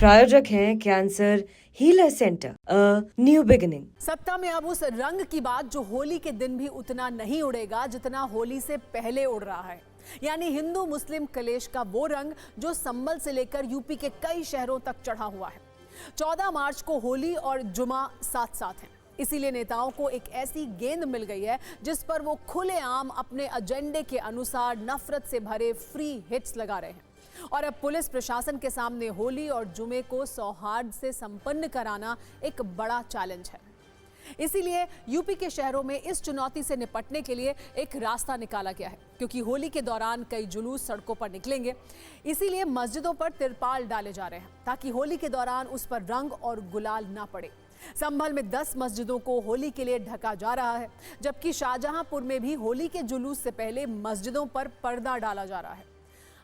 प्रायोजक हैं cancer healer centre, a new beginning. सत्ता में अब उस रंग की बात जो होली के दिन भी उतना नहीं उड़ेगा जितना होली से पहले उड़ रहा है, यानी हिंदू मुस्लिम कलेश का वो रंग जो संभल से लेकर यूपी के कई शहरों तक चढ़ा हुआ है। 14 मार्च को होली और जुमा साथ साथ हैं, इसीलिए नेताओं को एक ऐसी गेंद मिल गई है जिस पर वो खुलेआम अपने एजेंडे के अनुसार नफरत से भरे फ्री हिट्स लगा रहे हैं। और अब पुलिस प्रशासन के सामने होली और जुमे को सौहार्द से संपन्न कराना एक बड़ा चैलेंज है। इसीलिए यूपी के शहरों में इस चुनौती से निपटने के लिए एक रास्ता निकाला गया है, क्योंकि होली के दौरान कई जुलूस सड़कों पर निकलेंगे। इसीलिए मस्जिदों पर तिरपाल डाले जा रहे हैं ताकि होली के दौरान उस पर रंग और गुलाल ना पड़े। संभल में 10 मस्जिदों को होली के लिए ढका जा रहा है, जबकि शाहजहांपुर में भी होली के जुलूस से पहले मस्जिदों पर पर्दा डाला जा रहा है।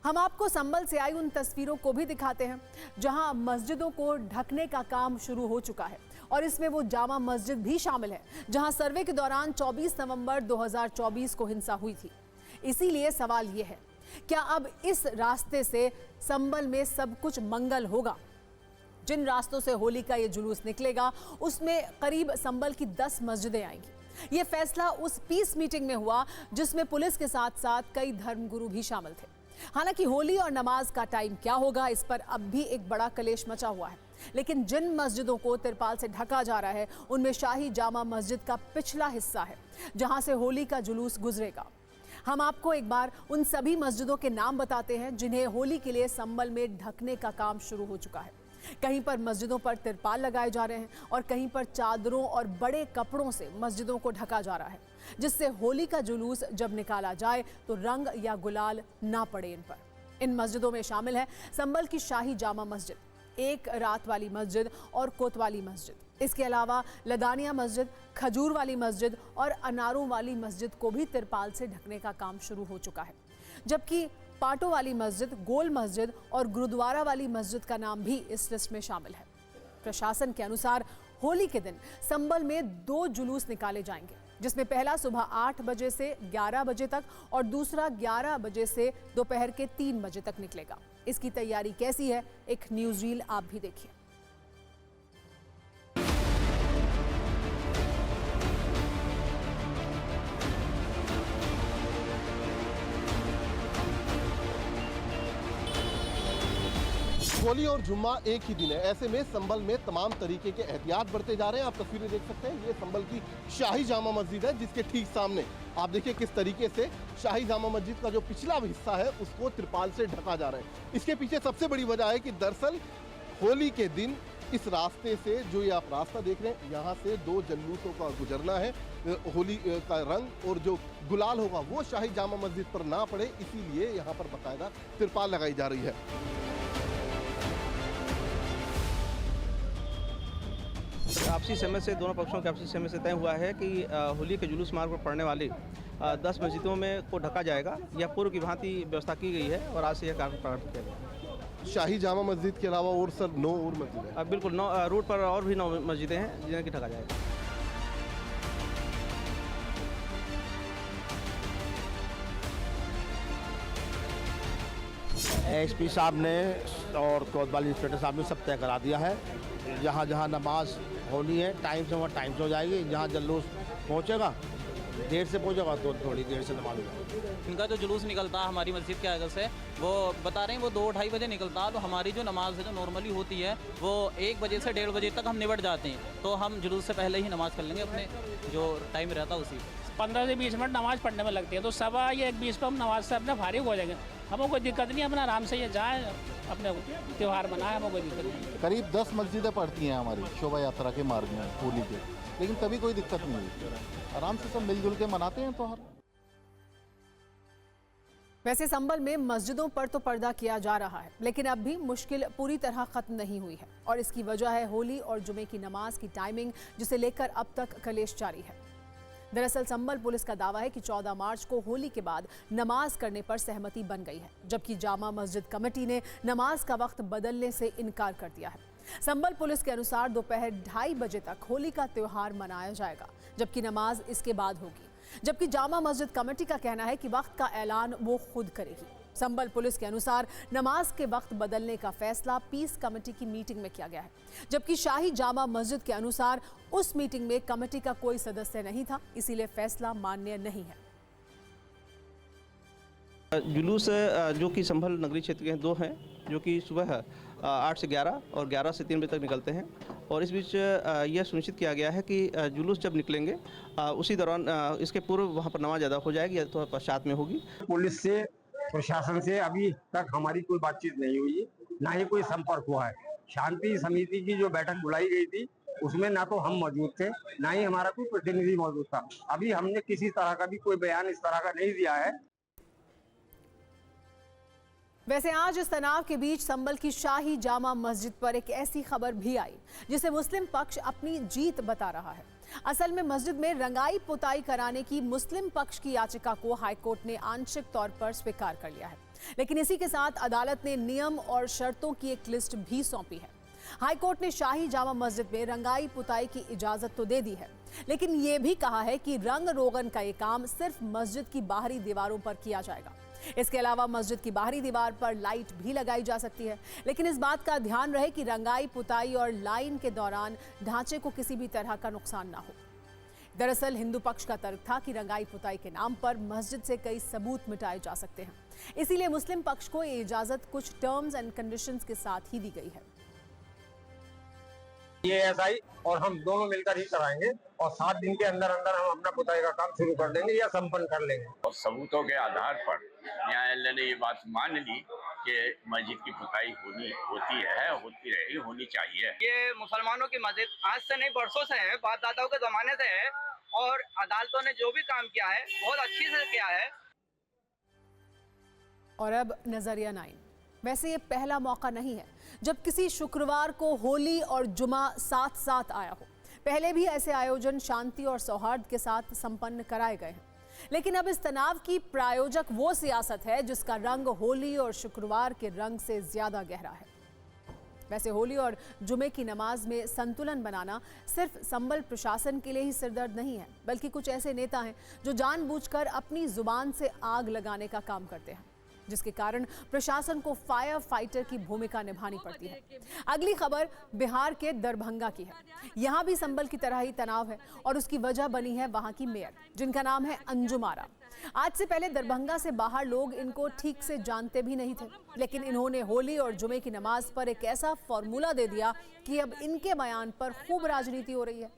हम आपको संभल से आई उन तस्वीरों को भी दिखाते हैं जहां मस्जिदों को ढकने का काम शुरू हो चुका है, और इसमें वो जामा मस्जिद भी शामिल है जहां सर्वे के दौरान 24 नवंबर 2024 को हिंसा हुई थी। इसीलिए सवाल ये है, क्या अब इस रास्ते से संभल में सब कुछ मंगल होगा? जिन रास्तों से होली का ये जुलूस निकलेगा उसमें करीब संभल की 10 मस्जिदें आएंगी। ये फैसला उस पीस मीटिंग में हुआ जिसमें पुलिस के साथ साथ कई धर्मगुरु भी शामिल थे। हालांकि होली और नमाज का टाइम क्या होगा, इस पर अब भी एक बड़ा कलेश मचा हुआ है। लेकिन जिन मस्जिदों को तिरपाल से ढका जा रहा है उनमें शाही जामा मस्जिद का पिछला हिस्सा है जहां से होली का जुलूस गुजरेगा। हम आपको एक बार उन सभी मस्जिदों के नाम बताते हैं जिन्हें होली के लिए संभल में ढकने का काम शुरू हो चुका है। कहीं पर मस्जिदों पर तिरपाल लगाए जा रहे हैं और कहीं पर चादरों और बड़े कपड़ों से मस्जिदों को ढका जा रहा है, जिससे होली का जुलूस जब निकाला जाए तो रंग या गुलाल ना पड़े इन पर। इन मस्जिदों में शामिल है संभल की शाही जामा मस्जिद, एक रात वाली मस्जिद और कोतवाली मस्जिद। इसके अलावा लदानिया मस्जिद, खजूर वाली मस्जिद और अनारों वाली मस्जिद को भी तिरपाल से ढकने का काम शुरू हो चुका है, जबकि पाटो वाली मस्जिद, गोल मस्जिद और गुरुद्वारा वाली मस्जिद का नाम भी इस लिस्ट में शामिल है। प्रशासन के अनुसार होली के दिन संभल में 2 जुलूस निकाले जाएंगे, जिसमें पहला सुबह 8 बजे से 11 बजे तक और दूसरा 11 बजे से दोपहर के 3 बजे तक निकलेगा। इसकी तैयारी कैसी है, एक न्यूज रील आप भी देखिए। होली और जुम्मा एक ही दिन है, ऐसे में संभल में तमाम तरीके के एहतियात बरते जा रहे हैं। आप तस्वीरें देख सकते हैं, ये संभल की शाही जामा मस्जिद है जिसके ठीक सामने आप देखिए किस तरीके से शाही जामा मस्जिद का जो पिछला हिस्सा है उसको तिरपाल से ढका जा रहा है। इसके पीछे सबसे बड़ी वजह है कि दरअसल होली के दिन इस रास्ते से, जो ये आप रास्ता देख रहे हैं, यहाँ से 2 जुलूसों का गुजरना है। होली का रंग और जो गुलाल होगा वो शाही जामा मस्जिद पर ना पड़े, इसीलिए यहाँ पर बाकायदा तिरपाल लगाई जा रही है। आपसी सहमति से, दोनों पक्षों के आपसी सहमति से तय हुआ है कि होली के जुलूस मार्ग पर पड़ने वाली 10 मस्जिदों में को ढका जाएगा। यह पूर्व की भांति व्यवस्था की गई है और आज से यह कार्य प्रारंभ किया गया। शाही जामा मस्जिद के अलावा और सर 9 और मस्जिद है? बिल्कुल, 9 रूट पर और भी 9 मस्जिदें हैं जिन्हें की ढका जाएगा। एसपी साहब ने और कोतवाली इंस्पेक्टर साहब ने सब तय करा दिया है। जहाँ जहाँ नमाज होनी है टाइम से वहाँ टाइम से हो जाएगी। जहाँ जुलूस पहुँचेगा देर से पहुँचेगा तो थोड़ी देर से नमाज हो जाएगी। इनका जो जुलूस निकलता है हमारी मस्जिद के आगे से, वो बता रहे हैं वो 2-2:30 बजे निकलता है। तो हमारी जो नमाज है जो नॉर्मली होती है वो 1 बजे से 1:30 बजे तक हम निपट जाते हैं। तो हम जुलूस से पहले ही नमाज कर लेंगे, अपने जो टाइम रहता है उसी 15 से 20 मिनट नमाज पढ़ने में लगती है। तो 1:15 या 1:20 पर हम नमाज से अपने फारिग हो जाएंगे। हमें कोई दिक्कत नहीं, अपना आराम से ये जाए, अपने त्यौहार मनाए, हमें कोई दिक्कत नहीं। करीब 10 मस्जिदें पड़ती हैं हमारी शोभा यात्रा के मार्ग में होली के, लेकिन कभी कोई दिक्कत नहीं हुई। आराम से सब मिलजुल के मनाते हैं त्यौहार। वैसे संभल में मस्जिदों पर तो पर्दा किया जा रहा है, लेकिन अब भी मुश्किल पूरी तरह खत्म नहीं हुई है, और इसकी वजह है होली और जुमे की नमाज की टाइमिंग, जिसे लेकर अब तक कलेश जारी है। दरअसल संभल पुलिस का दावा है कि 14 मार्च को होली के बाद नमाज करने पर सहमति बन गई है, जबकि जामा मस्जिद कमेटी ने नमाज का वक्त बदलने से इनकार कर दिया है। संभल पुलिस के अनुसार दोपहर 2:30 बजे तक होली का त्यौहार मनाया जाएगा, जबकि नमाज इसके बाद होगी। जबकि जामा मस्जिद कमेटी का कहना है कि वक्त का ऐलान वो खुद करेगी। संबल पुलिस के अनुसार नमाज के वक्त बदलने का फैसला पीस कमेटी की मीटिंग में किया गया है, जबकि शाही जामा मस्जिद के अनुसार उस मीटिंग में कमेटी का कोई सदस्य नहीं था, इसीलिए फैसला मान्य नहीं है। जुलूस जो कि संभल नगरी क्षेत्र के दो हैं, जो कि सुबह 8 से 11 और 11 से 3 बजे तक निकलते हैं, और इस बीच यह सुनिश्चित किया गया है कि जुलूस जब निकलेंगे उसी दौरान इसके पूर्व वहाँ पर नमाज अदा हो जाएगी या तो पश्चात में होगी। पुलिस से प्रशासन से अभी तक हमारी कोई बातचीत नहीं हुई, ना ही कोई संपर्क हुआ है। शांति समिति की जो बैठक बुलाई गई थी उसमें ना तो हम मौजूद थे, ना ही हमारा कोई प्रतिनिधि मौजूद था। अभी हमने किसी तरह का भी कोई बयान इस तरह का नहीं दिया है। वैसे आज इस तनाव के बीच संबल की शाही जामा मस्जिद पर एक ऐसी खबर भी आई जिसे मुस्लिम पक्ष अपनी जीत बता रहा है। असल में मस्जिद में रंगाई पुताई कराने की मुस्लिम पक्ष की याचिका को हाईकोर्ट ने आंशिक तौर पर स्वीकार कर लिया है, लेकिन इसी के साथ अदालत ने नियम और शर्तों की एक लिस्ट भी सौंपी है। हाईकोर्ट ने शाही जामा मस्जिद में रंगाई पुताई की इजाजत तो दे दी है, लेकिन ये भी कहा है कि रंग रोगन का ये काम सिर्फ मस्जिद की बाहरी दीवारों पर किया जाएगा। इसके अलावा मस्जिद की बाहरी दीवार पर लाइट भी लगाई जा सकती है, लेकिन इस बात का ध्यान रहे कि रंगाई पुताई और लाइन के दौरान ढांचे को किसी भी तरह का नुकसान ना हो। दरअसल हिंदू पक्ष का तर्क था कि रंगाई पुताई के नाम पर मस्जिद से कई सबूत मिटाए जा सकते हैं, इसीलिए मुस्लिम पक्ष को ये इजाजत कुछ टर्म्स एंड कंडीशंस के साथ ही दी गई है। ये एसआई और हम दोनों मिलकर ही कराएंगे और 7 दिन के अंदर अंदर हम अपना पुताई का काम शुरू कर देंगे या संपन्न कर लेंगे। और सबूतों के आधार पर न्यायालय ने ये बात मान ली कि मस्जिद की पुताई होती रहेगी, होनी चाहिए। ये मुसलमानों की मस्जिद आज से नहीं बरसों से है, बाप दादाओं के जमाने से है, और अदालतों ने जो भी काम किया है बहुत अच्छी से किया है। और अब नजरिया 9। वैसे ये पहला मौका नहीं है जब किसी शुक्रवार को होली और जुमा साथ साथ आया हो। पहले भी ऐसे आयोजन शांति और सौहार्द के साथ संपन्न कराए गए हैं, लेकिन अब इस तनाव की प्रायोजक वो सियासत है जिसका रंग होली और शुक्रवार के रंग से ज्यादा गहरा है। वैसे होली और जुमे की नमाज में संतुलन बनाना सिर्फ संबल प्रशासन के लिए ही सिरदर्द नहीं है, बल्कि कुछ ऐसे नेता हैं जो जानबूझकर अपनी जुबान से आग लगाने का काम करते हैं, जिसके कारण प्रशासन को फायर फाइटर की भूमिका निभानी पड़ती है। अगली खबर बिहार के दरभंगा की है। यहाँ भी संबल की तरह ही तनाव है और उसकी वजह बनी है वहाँ की मेयर, जिनका नाम है अंजुम आरा। आज से पहले दरभंगा से बाहर लोग इनको ठीक से जानते भी नहीं थे, लेकिन इन्होंने होली और जुमे की नमाज पर एक ऐसा फॉर्मूला दे दिया कि अब इनके बयान पर खूब राजनीति हो रही है।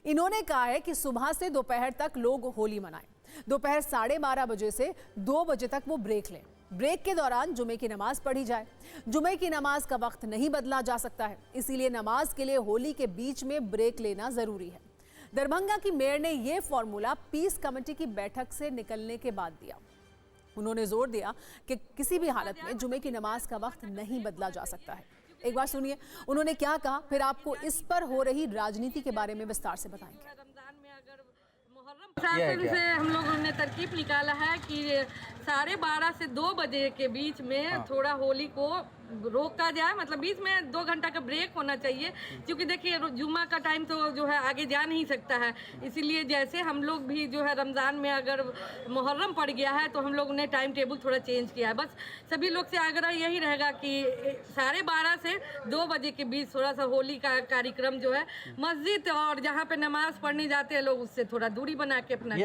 इन्होंने कहा है कि सुबह से दोपहर तक लोग होली मनाएं, दोपहर 12:30 बजे से 2 बजे तक वो ब्रेक लें। ब्रेक के दौरान जुमे की नमाज पढ़ी जाए। जुमे की नमाज का वक्त नहीं बदला जा सकता है, इसीलिए नमाज के लिए होली के बीच में ब्रेक लेना जरूरी है। दरभंगा की मेयर ने यह फॉर्मूला पीस कमेटी की बैठक से निकलने के बाद दिया। उन्होंने जोर दिया कि किसी भी हालत में जुमे की नमाज का वक्त नहीं बदला जा सकता है। एक बार सुनिए उन्होंने क्या कहा, फिर आपको इस पर हो रही राजनीति के बारे में विस्तार से बताएंगे। प्रशासन से हम लोगों ने तरकीब निकाला है कि 12:30 से 2 बजे के बीच में थोड़ा होली को रोका जाए, मतलब बीच में 2 घंटा का ब्रेक होना चाहिए, क्योंकि देखिए जुम्मा का टाइम तो जो है आगे जा नहीं सकता है। इसीलिए जैसे हम लोग भी जो है रमज़ान में अगर मुहर्रम पड़ गया है तो हम लोगों ने टाइम टेबल थोड़ा चेंज किया है। बस सभी लोग से आग्रह यही रहेगा कि 12:30 से 2 बजे के बीच थोड़ा सा होली का कार्यक्रम जो है मस्जिद और जहाँ पे नमाज पढ़ने जाते हैं लोग उससे थोड़ा दूरी बना के अपना।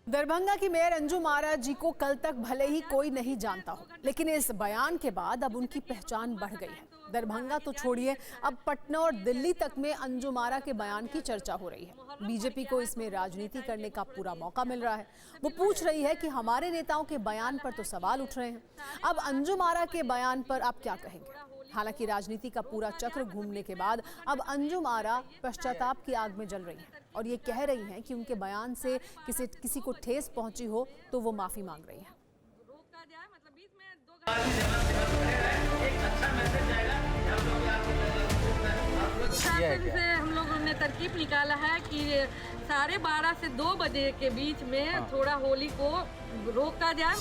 दरभंगा की मेयर अंजुम आरा जी को कल तक भले ही कोई नहीं जानता हो, लेकिन इस बयान के बाद अब उनकी पहचान बढ़ गई है। दरभंगा तो छोड़िए, अब पटना और दिल्ली तक में अंजुम आरा के बयान की चर्चा हो रही है। बीजेपी को इसमें राजनीति करने का पूरा मौका मिल रहा है। वो पूछ रही है कि हमारे नेताओं के बयान पर तो सवाल उठ रहे हैं, अब अंजुम आरा के बयान पर आप क्या कहेंगे। हालांकि राजनीति का पूरा चक्र घूमने के बाद अब अंजुम आरा पश्चाताप की आग में जल रही हैं और ये कह रही हैं कि उनके बयान से किसी को ठेस पहुंची हो तो वो माफी मांग रही हैं। प्रशासन से हम लोगों ने तरकीब निकाला है कि 12:30 से 2 बजे के बीच में थोड़ा होली को रोका जाए।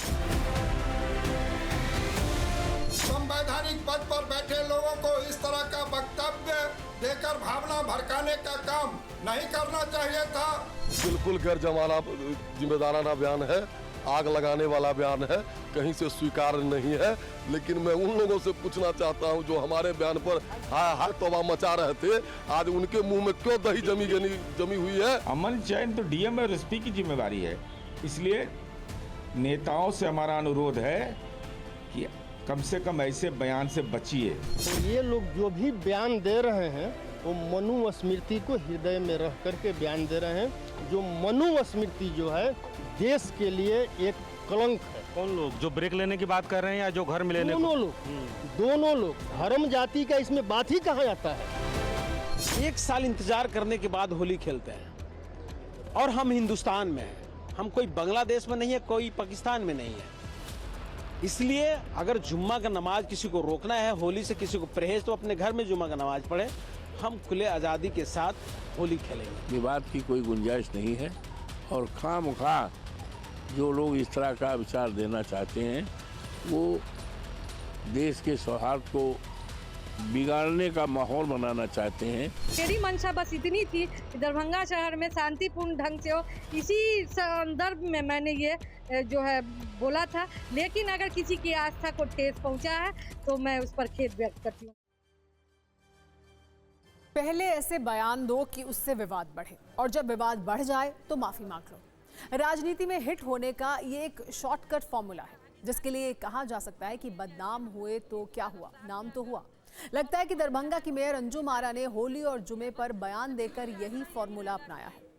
संवैधानिक पद पर बैठे लोगों को इस तरह का वक्तव्य देकर भावना भड़काने का काम नहीं करना चाहिए था। बिल्कुल गैर जिम्मेदाराना बयान है आग लगाने वाला बयान है, कहीं से स्वीकार नहीं है। लेकिन मैं उन लोगों से पूछना चाहता हूं जो हमारे बयान पर हाय हाय तौबा मचा रहे थे, आज उनके मुंह में क्यों दही जमी हुई है? अमन चयन तो डीएम और एसपी की जिम्मेदारी है, इसलिए नेताओं से हमारा अनुरोध है कि कम से कम ऐसे बयान से बचिए। तो ये लोग जो भी बयान दे रहे हैं वो मनुस्मृति को हृदय में रख करके बयान दे रहे हैं। जो मनुस्मृति जो है देश के लिए एक कलंक है। कौन लोग जो ब्रेक लेने की बात कर रहे हैं या जो घर में लेने? दोनों लोग धर्म जाति का इसमें बात ही कहा जाता है। 1 साल इंतजार करने के बाद होली खेलते हैं और हम हिंदुस्तान में हैं, हम कोई बांग्लादेश में नहीं है, कोई पाकिस्तान में नहीं है। इसलिए अगर जुम्मा का नमाज किसी को रोकना है, होली से किसी को परहेज, तो अपने घर में जुम्मा का नमाज पढ़े। हम खुले आज़ादी के साथ होली खेलेंगे। विवाद की कोई गुंजाइश नहीं है और खामखा जो लोग इस तरह का विचार देना चाहते हैं वो देश के सौहार्द को बिगाड़ने का माहौल बनाना चाहते हैं। मेरी मंशा बस इतनी थी कि दरभंगा शहर में शांतिपूर्ण ढंग से हो, इसी संदर्भ में मैंने ये जो है बोला था। लेकिन अगर किसी की आस्था को ठेस पहुंचा है तो मैं उस पर खेद व्यक्त करती हूँ। पहले ऐसे बयान दो कि उससे विवाद बढ़े, और जब विवाद बढ़ जाए तो माफी मांग लो। राजनीति में हिट होने का ये एक शॉर्टकट फॉर्मूला है, जिसके लिए कहा जा सकता है कि बदनाम हुए तो क्या हुआ, नाम तो हुआ। लगता है कि दरभंगा की मेयर अंजुम आरा ने होली और जुमे पर बयान देकर यही फॉर्मूला अपनाया है।